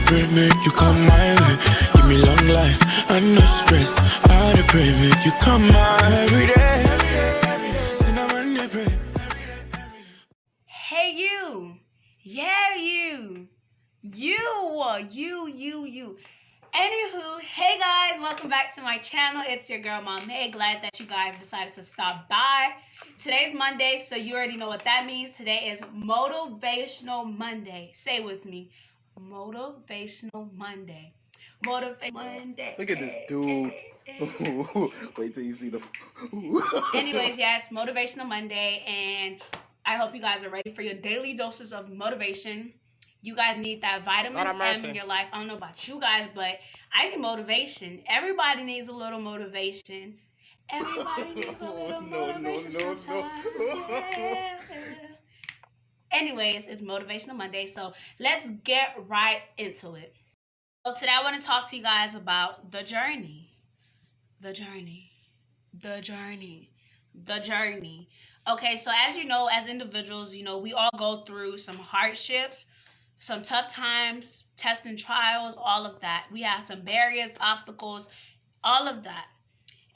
pray make you come my way. Give me long life and no stress. I dey pray make you come my every day. Cinnamon dey pray. Hey you, yeah you. Anywho, hey guys, welcome back to my channel. It's your girl Maame. Glad that you guys decided to stop by. Today's Monday, so you already know what that means. Today is Motivational Monday. Say it with me, Motivational Monday. Motivational Monday. Look at this dude. Wait till you see the. Anyways, yeah, it's Motivational Monday, and I hope you guys are ready for your daily doses of motivation. You guys need that vitamin M in your life. I don't know about you guys, but I need motivation. Everybody needs a little motivation. Everybody needs a little motivation sometimes. Yeah. Anyways, it's Motivational Monday, so let's get right into it. So today I want to talk to you guys about the journey. The journey. Okay, so as you know, as individuals, we all go through some hardships, some tough times, tests and trials, all of that. We have some barriers, obstacles, all of that.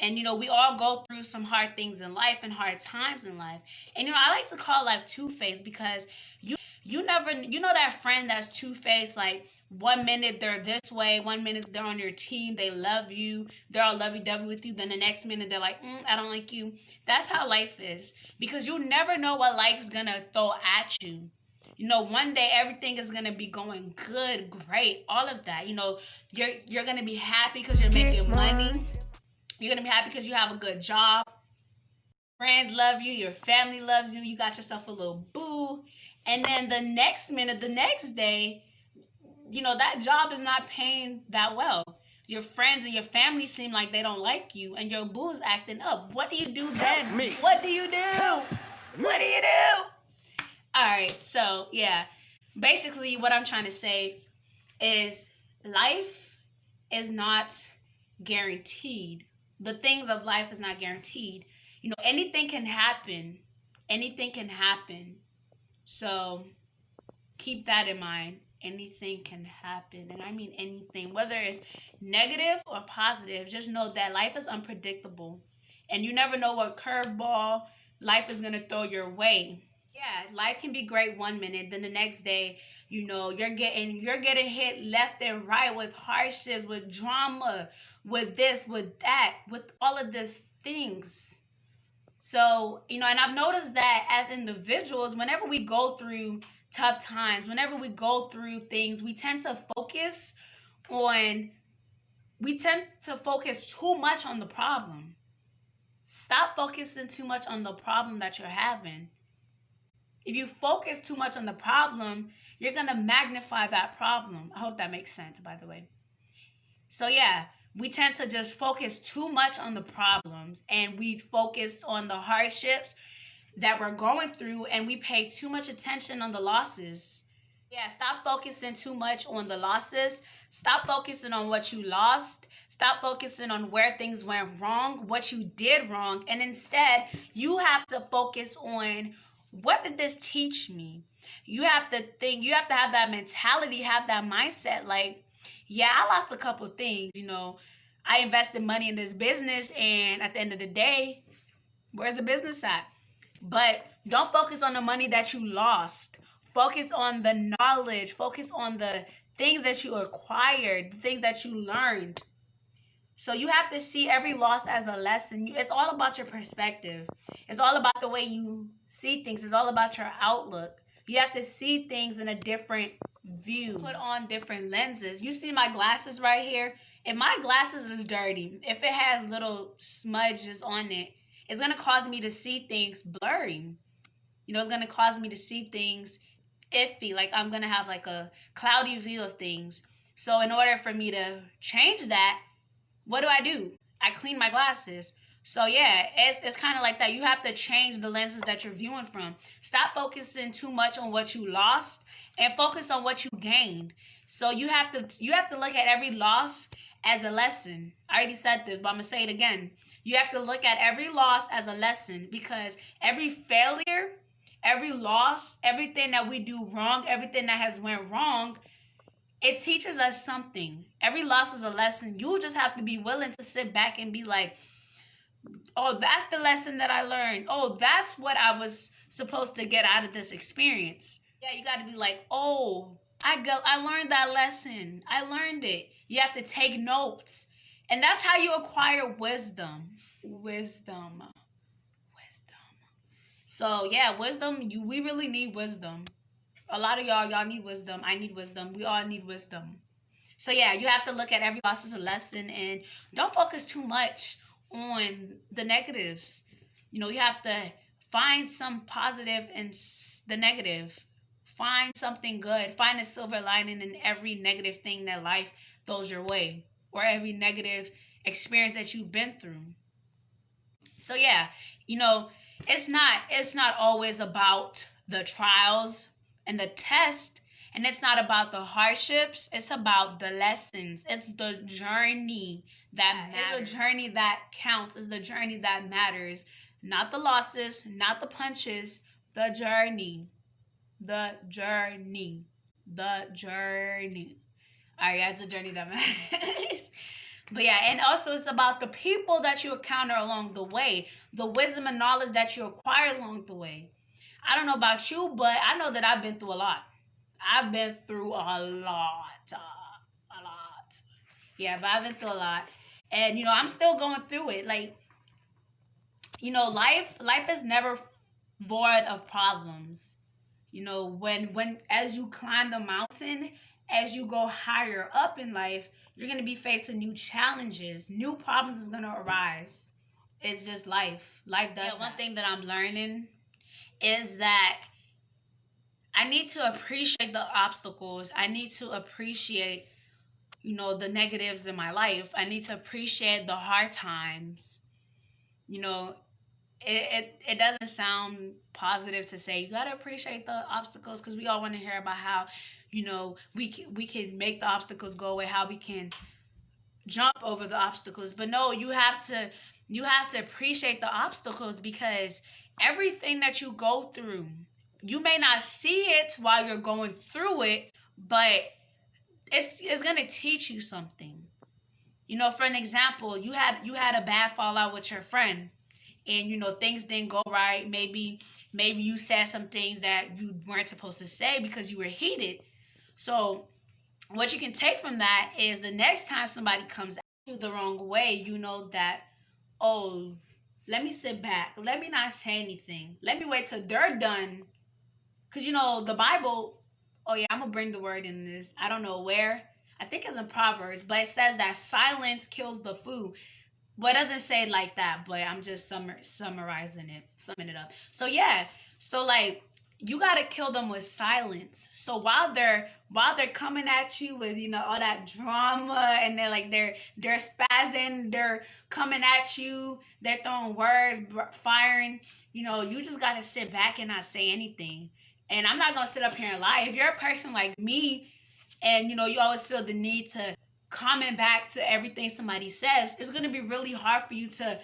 And, we all go through some hard things in life and hard times in life. And, I like to call life two-faced because you never, that friend that's two-faced, like 1 minute they're this way, 1 minute they're on your team, they love you, they're all lovey-dovey with you, then the next minute they're like, I don't like you. That's how life is, because you never know what life is going to throw at you. One day everything is going to be going good, great, all of that. You're going to be happy because you're making money. You're going to be happy because you have a good job. Friends love you. Your family loves you. You got yourself a little boo. And then the next minute, the next day, that job is not paying that well. Your friends and your family seem like they don't like you, and your boo is acting up. What do you do then? What do you do? What do you do? All right, so yeah, basically what I'm trying to say is life is not guaranteed. The things of life is not guaranteed. Anything can happen. Anything can happen. So keep that in mind. Anything can happen. And I mean anything, whether it's negative or positive, just know that life is unpredictable. And you never know what curveball life is going to throw your way. Yeah, life can be great 1 minute, then the next day, you're getting hit left and right with hardships, with drama, with this, with that, with all of these things. So, and I've noticed that as individuals, whenever we go through tough times, whenever we go through things, we tend to focus too much on the problem. Stop focusing too much on the problem that you're having. If you focus too much on the problem, you're going to magnify that problem. I hope that makes sense, by the way. So yeah, we tend to just focus too much on the problems, and we focus on the hardships that we're going through, and we pay too much attention on the losses. Yeah, stop focusing too much on the losses. Stop focusing on what you lost. Stop focusing on where things went wrong, what you did wrong, and instead, you have to focus on, what did this teach me? You have to think, you have to have that mentality, have that mindset. Like, yeah, I lost a couple things, I invested money in this business, and at the end of the day, where's the business at? But don't focus on the money that you lost. Focus on the knowledge. Focus on the things that you acquired, the things that you learned. So you have to see every loss as a lesson. It's all about your perspective. It's all about the way you see things. It's all about your outlook. You have to see things in a different view. Put on different lenses. You see my glasses right here? If my glasses is dirty, if it has little smudges on it, it's going to cause me to see things blurry. It's going to cause me to see things iffy. Like I'm going to have like a cloudy view of things. So in order for me to change that, what do? I clean my glasses. So yeah, it's kind of like that. You have to change the lenses that you're viewing from. Stop focusing too much on what you lost and focus on what you gained. So you have to look at every loss as a lesson. I already said this, but I'm going to say it again. You have to look at every loss as a lesson, because every failure, every loss, everything that we do wrong, everything that has went wrong it teaches us something. Every loss is a lesson. You just have to be willing to sit back and be like, oh, that's the lesson that I learned. Oh, that's what I was supposed to get out of this experience. Yeah, you got to be like, oh, I learned that lesson. I learned it. You have to take notes. And that's how you acquire wisdom. Wisdom. So, yeah, wisdom, we really need wisdom. A lot of y'all need wisdom. I need wisdom. We all need wisdom. So, yeah, you have to look at every loss as a lesson and don't focus too much on the negatives. You have to find some positive in the negative. Find something good. Find a silver lining in every negative thing that life throws your way, or every negative experience that you've been through. So yeah, it's not always about the trials and the test, and it's not about the hardships. It's about the lessons. It's the journey that matters. It's the journey that counts. It's the journey that matters. Not the losses, not the punches, the journey. The journey. The journey. All right, guys, the journey that matters. But yeah, and also it's about the people that you encounter along the way, the wisdom and knowledge that you acquire along the way. I don't know about you, but I know that I've been through a lot. I've been through a lot. Yeah, but I've been through a lot. And, I'm still going through it. Like, life is never void of problems. When as you climb the mountain, as you go higher up in life, you're going to be faced with new challenges. New problems is going to arise. It's just life. Life does that. One thing that I'm learning is that I need to appreciate the obstacles. I need to appreciate, the negatives in my life. I need to appreciate the hard times. It doesn't sound positive to say you gotta appreciate the obstacles, because we all want to hear about how we can make the obstacles go away, how we can jump over the obstacles. But no, you have to appreciate the obstacles, because everything that you go through, you may not see it while you're going through it, but it's gonna teach you something. For an example, you had a bad fallout with your friend, and things didn't go right. Maybe you said some things that you weren't supposed to say because you were heated. So what you can take from that is the next time somebody comes at you the wrong way, you know that, oh, let me sit back, let me not say anything, let me wait till they're done. Because the Bible, oh yeah, I'm gonna bring the word in this, I don't know where, I think it's in Proverbs, but it says that silence kills the food. But it doesn't say it like that, but I'm just summarizing it, summing it up. So yeah, so like, you gotta kill them with silence. So while they're coming at you with all that drama, and they're spazzing, they're coming at you, they're throwing words, firing, you just gotta sit back and not say anything. And I'm not gonna sit up here and lie. If you're a person like me, and you always feel the need to comment back to everything somebody says, it's going to be really hard for you to,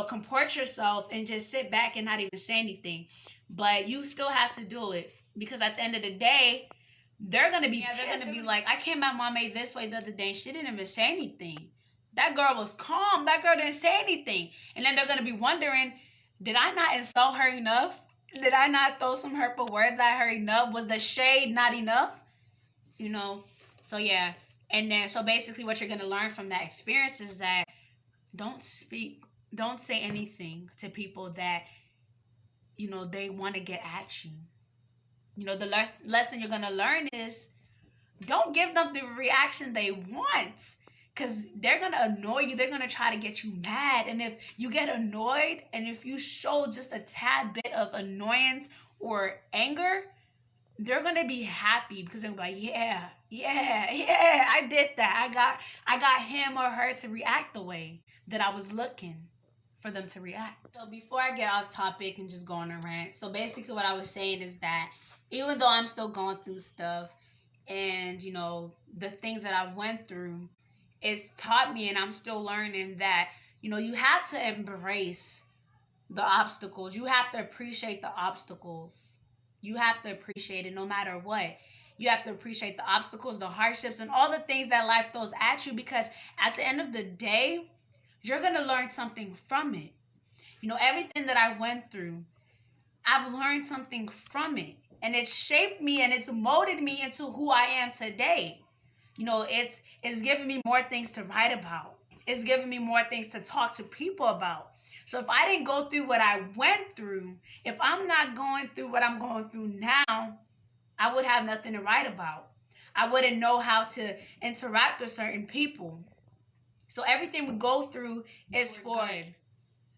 comport yourself and just sit back and not even say anything. But you still have to do it, because at the end of the day, they're going to be like, I came at Maame this way the other day, she didn't even say anything. That girl was calm. That girl didn't say anything. And then they're going to be wondering, did I not insult her enough? Did I not throw some hurtful words at her enough? Was the shade not enough? So yeah. And then, so basically what you're going to learn from that experience is that don't say anything to people that, they want to get at you. The lesson you're going to learn is don't give them the reaction they want, because they're going to annoy you. They're going to try to get you mad. And if you get annoyed, and if you show just a tad bit of annoyance or anger, they're going to be happy, because they're going to be like, yeah, I did that. I got him or her to react the way that I was looking for them to react. So before I get off topic and just go on a rant, so basically what I was saying is that even though I'm still going through stuff, and, the things that I went through, it's taught me, and I'm still learning that, you have to embrace the obstacles. You have to appreciate the obstacles. You have to appreciate it no matter what. You have to appreciate the obstacles, the hardships, and all the things that life throws at you, because at the end of the day, you're going to learn something from it. You know, everything that I went through, I've learned something from it. And it's shaped me and it's molded me into who I am today. You know, it's given me more things to write about. It's given me more things to talk to people about. So if I didn't go through what I went through, if I'm not going through what I'm going through now, I would have nothing to write about. I wouldn't know how to interact with certain people. So everything we go through is for good.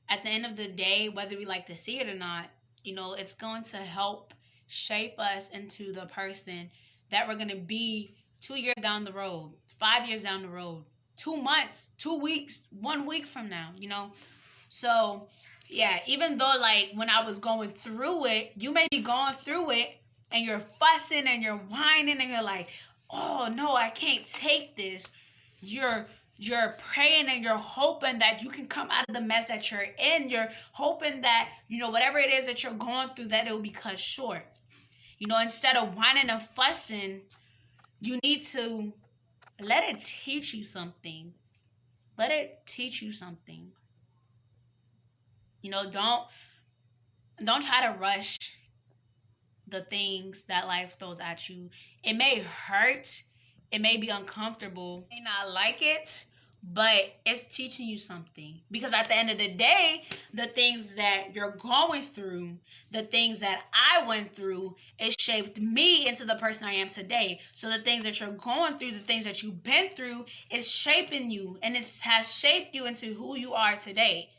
At the end of the day, whether we like to see it or not, you know, it's going to help shape us into the person that we're going to be 2 years down the road, 5 years down the road, 2 months, 2 weeks, 1 week from now, you know? So, yeah, even though, like, when I was going through it, you may be going through it and you're fussing and you're whining and you're like, oh, no, I can't take this. You're praying and you're hoping that you can come out of the mess that you're in. You're hoping that, you know, whatever it is that you're going through, that it will be cut short. You know, instead of whining and fussing, you need to let it teach you something. Let it teach you something. You know, don't try to rush the things that life throws at you. It may hurt. It may be uncomfortable. You may not like it, but it's teaching you something. Because at the end of the day, the things that you're going through, the things that I went through, it shaped me into the person I am today. So the things that you're going through, the things that you've been through, is shaping you. And it has shaped you into who you are today.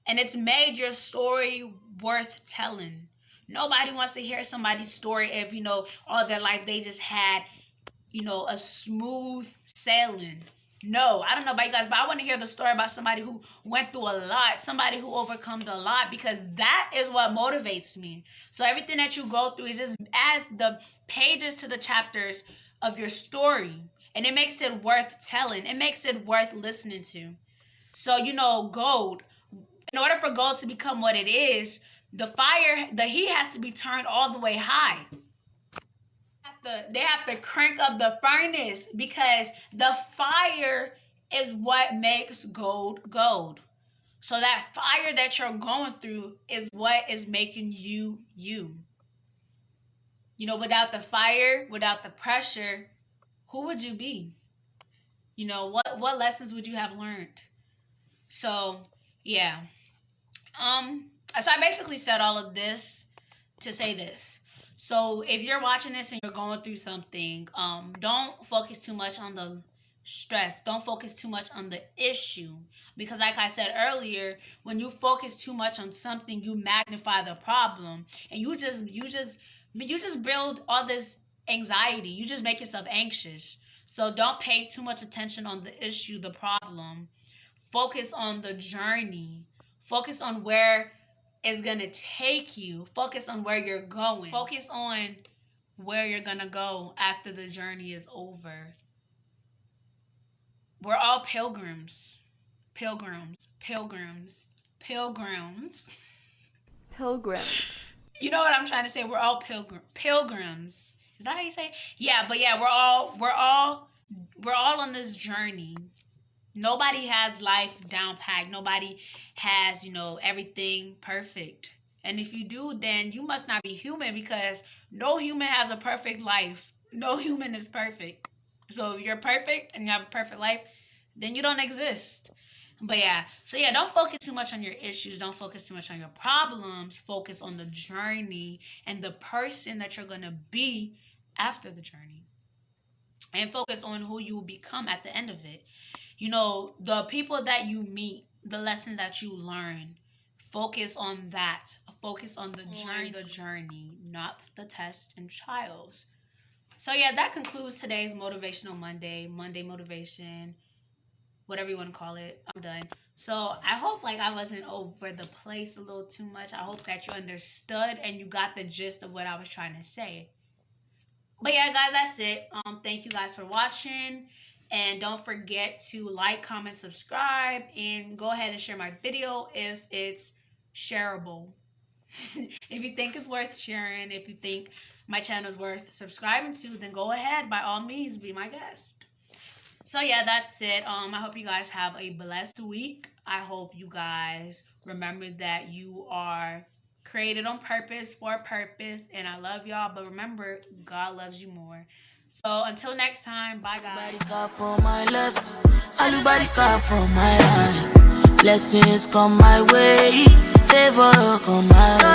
And it's made your story worth telling. Nobody wants to hear somebody's story if, you know, all their life they just had, you know, a smooth sailing. No, I don't know about you guys, but I want to hear the story about somebody who went through a lot, somebody who overcome a lot, because that is what motivates me. So everything that you go through is just adds the pages to the chapters of your story, and it makes it worth telling. It makes it worth listening to. So, you know, gold, in order for gold to become what it is, the heat has to be turned all the way high. They have to crank up the furnace, because the fire is what makes gold gold. So that fire that you're going through is what is making you you. You know, without the fire, without the pressure, who would you be? You know, what lessons would you have learned? So, yeah. So I basically said all of this to say this. So if you're watching this and you're going through something, don't focus too much on the stress. Don't focus too much on the issue, because like I said earlier, when you focus too much on something, you magnify the problem, and you just build all this anxiety. You just make yourself anxious. So don't pay too much attention on the issue, the problem. Focus on the journey. Focus on where it's going to take you. Focus on where you're going. Focus on where you're going to go after the journey is over. We're all pilgrims. Pilgrims. Pilgrims. Pilgrims. Pilgrims. You know what I'm trying to say? We're all pilgrims. Is that how you say it? Yeah, but yeah, we're all on this journey. Nobody has life down packed. Nobody has, you know, everything perfect. And if you do, then you must not be human, because no human has a perfect life. No human is perfect. So if you're perfect and you have a perfect life, then you don't exist. But yeah, so yeah, don't focus too much on your issues. Don't focus too much on your problems. Focus on the journey and the person that you're going to be after the journey. And focus on who you will become at the end of it. You know, the people that you meet, the lessons that you learn, focus on that. Focus on the journey, not the tests and trials. So yeah, that concludes today's Motivational Monday motivation, whatever you want to call it. I'm done. So I hope like I wasn't over the place a little too much. I hope that you understood and you got the gist of what I was trying to say. But yeah, guys, that's it. Thank you guys for watching. And don't forget to like, comment, subscribe, and go ahead and share my video if it's shareable. If you think it's worth sharing, if you think my channel is worth subscribing to, then go ahead, by all means, be my guest. So yeah, that's it. I hope you guys have a blessed week. I hope you guys remember that you are created on purpose for a purpose, and I love y'all. But remember, God loves you more. So until next time, bye guys. Olubarika for my left, Olubarika for my right. Blessings come my way, favor come my way.